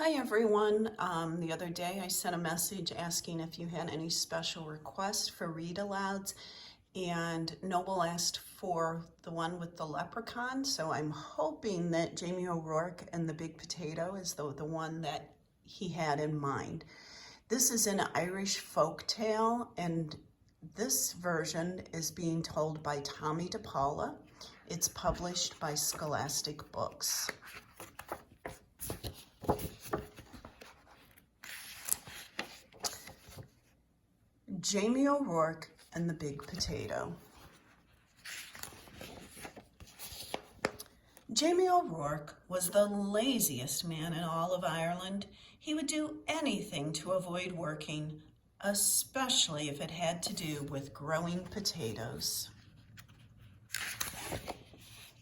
Hi everyone. The other day I sent a message asking if you had any special requests for read alouds, and Noble asked for the one with the leprechaun, so I'm hoping that Jamie O'Rourke and the Big Potato is the one that he had in mind. This is an Irish folk tale, and this version is being told by Tommy DePaula. It's published by Scholastic Books. Jamie O'Rourke and the Big Potato. Jamie O'Rourke was the laziest man in all of Ireland. He would do anything to avoid working, especially if it had to do with growing potatoes.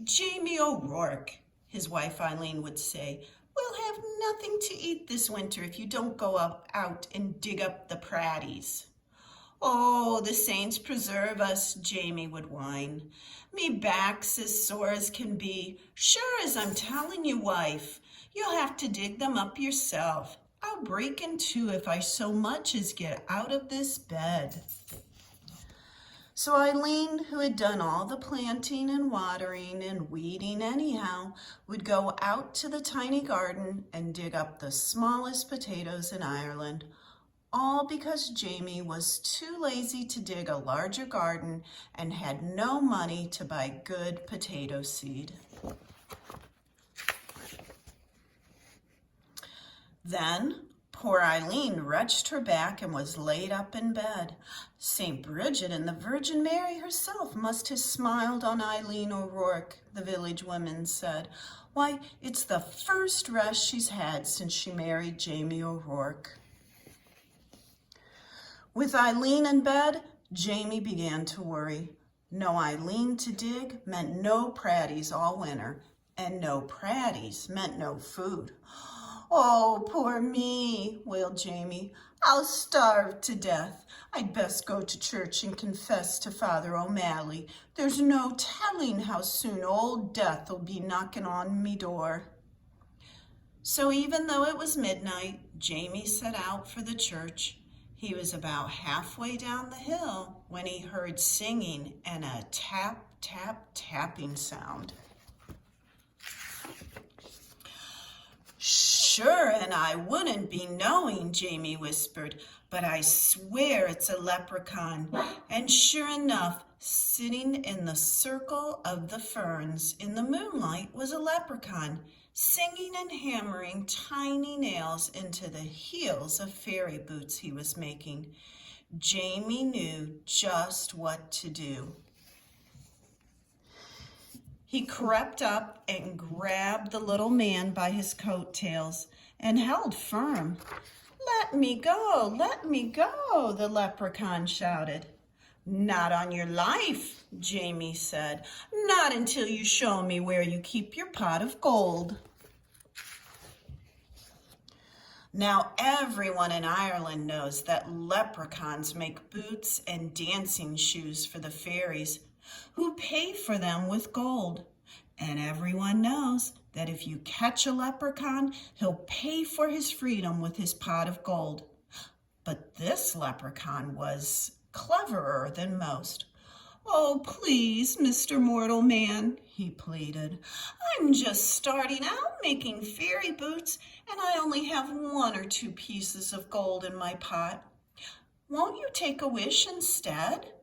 Jamie O'Rourke, his wife Eileen would say, "We'll have nothing to eat this winter if you don't go out and dig up the pratties." "Oh, the saints preserve us," Jamie would whine. "Me back's as sore as can be. Sure as I'm telling you, wife, you'll have to dig them up yourself. I'll break in two if I so much as get out of this bed." So Eileen, who had done all the planting and watering and weeding anyhow, would go out to the tiny garden and dig up the smallest potatoes in Ireland, all because Jamie was too lazy to dig a larger garden and had no money to buy good potato seed. Then poor Eileen wrenched her back and was laid up in bed. St. Bridget and the Virgin Mary herself must have smiled on Eileen O'Rourke, the village women said. Why, it's the first rest she's had since she married Jamie O'Rourke. With Eileen in bed, Jamie began to worry. No Eileen to dig meant no pratties all winter, and no pratties meant no food. "Oh, poor me," wailed Jamie. "I'll starve to death. I'd best go to church and confess to Father O'Malley. There's no telling how soon old Death'll be knocking on me door." So even though it was midnight, Jamie set out for the church. He was about halfway down the hill when he heard singing and a tap, tap, tapping sound. "Sure, and I wouldn't be knowing," Jamie whispered, "but I swear it's a leprechaun." And sure enough, sitting in the circle of the ferns in the moonlight was a leprechaun, singing and hammering tiny nails into the heels of fairy boots he was making. Jamie knew just what to do. He crept up and grabbed the little man by his coattails and held firm. "Let me go, let me go," the leprechaun shouted. "Not on your life," Jamie said. "Not until you show me where you keep your pot of gold." Now everyone in Ireland knows that leprechauns make boots and dancing shoes for the fairies, who pay for them with gold. And everyone knows that if you catch a leprechaun, he'll pay for his freedom with his pot of gold. But this leprechaun was cleverer than most. "Oh, please, Mr. Mortal Man," he pleaded. "I'm just starting out making fairy boots, and I only have 1 or 2 pieces of gold in my pot. Won't you take a wish instead?"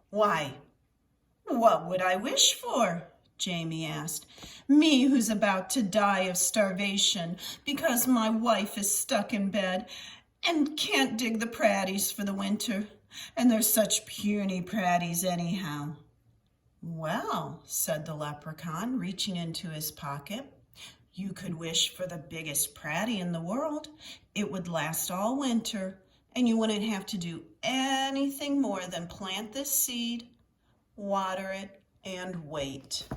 "Why, what would I wish for?" Jamie asked. "Me who's about to die of starvation because my wife is stuck in bed and can't dig the pratties for the winter. And they're such puny pratties anyhow." "Well," said the leprechaun, reaching into his pocket, "you could wish for the biggest pratty in the world. It would last all winter, and you wouldn't have to do anything more than plant this seed, water it, and wait."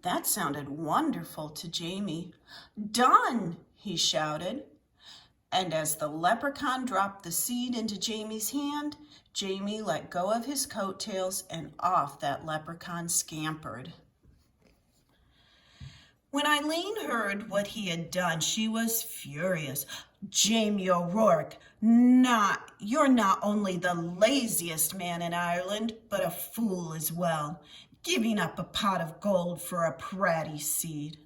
That sounded wonderful to Jamie. "Done!" he shouted. And as the leprechaun dropped the seed into Jamie's hand, Jamie let go of his coattails and off that leprechaun scampered. When Eileen heard what he had done, she was furious. Jamie O'Rourke, you're not only the laziest man in Ireland, but a fool as well, giving up a pot of gold for a pratty seed.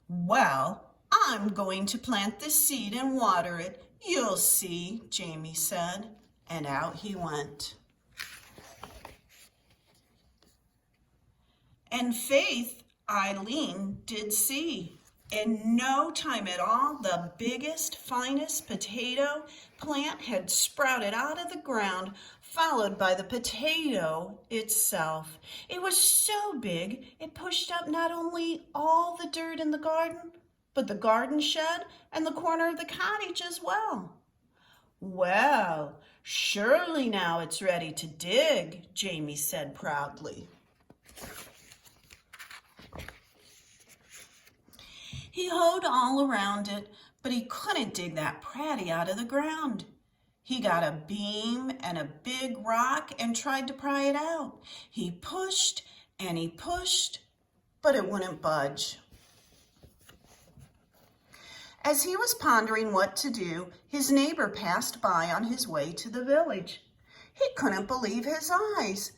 Well, I'm going to plant this seed and water it. You'll see, Jamie said, and out he went. And faith, Eileen did see. In no time at all, the biggest, finest potato plant had sprouted out of the ground, followed by the potato itself. It was so big, it pushed up not only all the dirt in the garden, but the garden shed and the corner of the cottage as well. Well, surely now it's ready to dig, Jamie said proudly. He hoed all around it, but he couldn't dig that pratty out of the ground. He got a beam and a big rock and tried to pry it out. He pushed and he pushed, but it wouldn't budge. As he was pondering what to do, his neighbor passed by on his way to the village. He couldn't believe his eyes.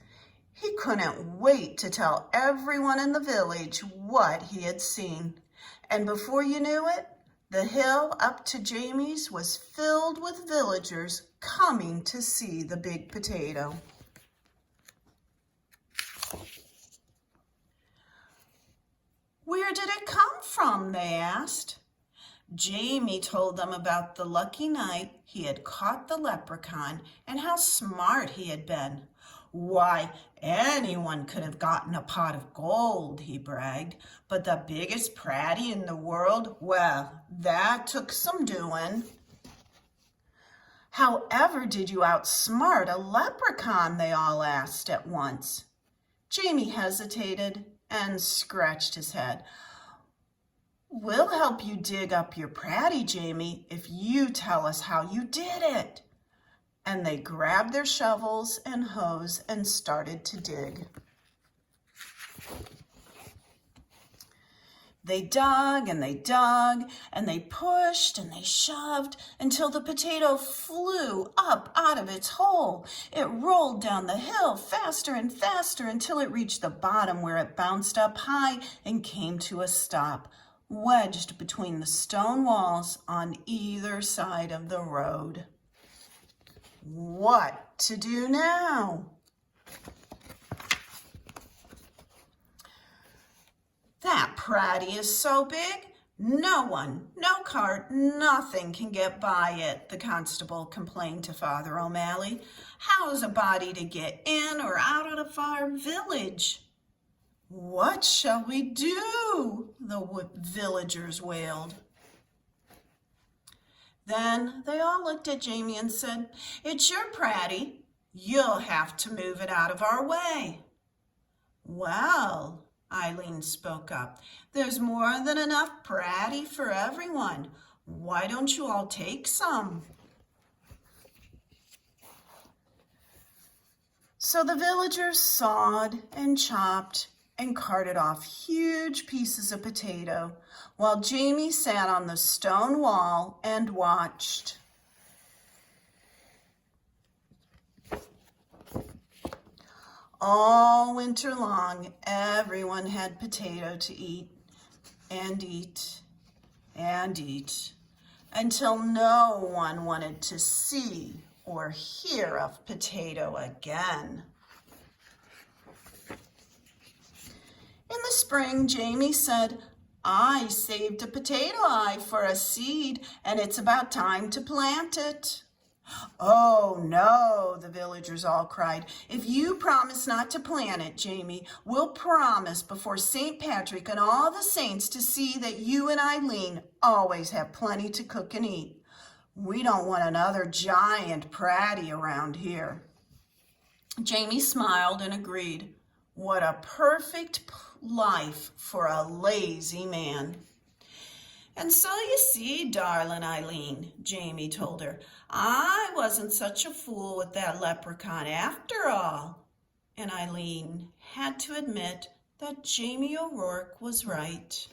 He couldn't wait to tell everyone in the village what he had seen. And before you knew it, the hill up to Jamie's was filled with villagers coming to see the big potato. Where did it come from, they asked. Jamie told them about the lucky night he had caught the leprechaun and how smart he had been. Why, anyone could have gotten a pot of gold, he bragged, but the biggest pratty in the world, well, that took some doing. However did you outsmart a leprechaun, they all asked at once. Jamie hesitated and scratched his head. We'll help you dig up your pratty, Jamie, if you tell us how you did it. And they grabbed their shovels and hoes and started to dig. They dug and they dug and they pushed and they shoved until the potato flew up out of its hole. It rolled down the hill faster and faster until it reached the bottom, where it bounced up high and came to a stop, wedged between the stone walls on either side of the road. What to do now? That pratty is so big, no one, no cart, nothing can get by it, the constable complained to Father O'Malley. How is a body to get in or out of our village? What shall we do? The villagers wailed. Then they all looked at Jamie and said, It's your pratty. You'll have to move it out of our way. Well, Eileen spoke up, there's more than enough pratty for everyone. Why don't you all take some? So the villagers sawed and chopped and carted off huge pieces of potato, while Jamie sat on the stone wall and watched. All winter long, everyone had potato to eat and eat and eat, until no one wanted to see or hear of potato again. In the spring, Jamie said, I saved a potato eye for a seed, and it's about time to plant it. Oh, no, the villagers all cried. If you promise not to plant it, Jamie, we'll promise before St. Patrick and all the saints to see that you and Eileen always have plenty to cook and eat. We don't want another giant pratty around here. Jamie smiled and agreed. What a perfect life for a lazy man. And so you see, darling Eileen, Jamie told her, I wasn't such a fool with that leprechaun after all. And Eileen had to admit that Jamie O'Rourke was right.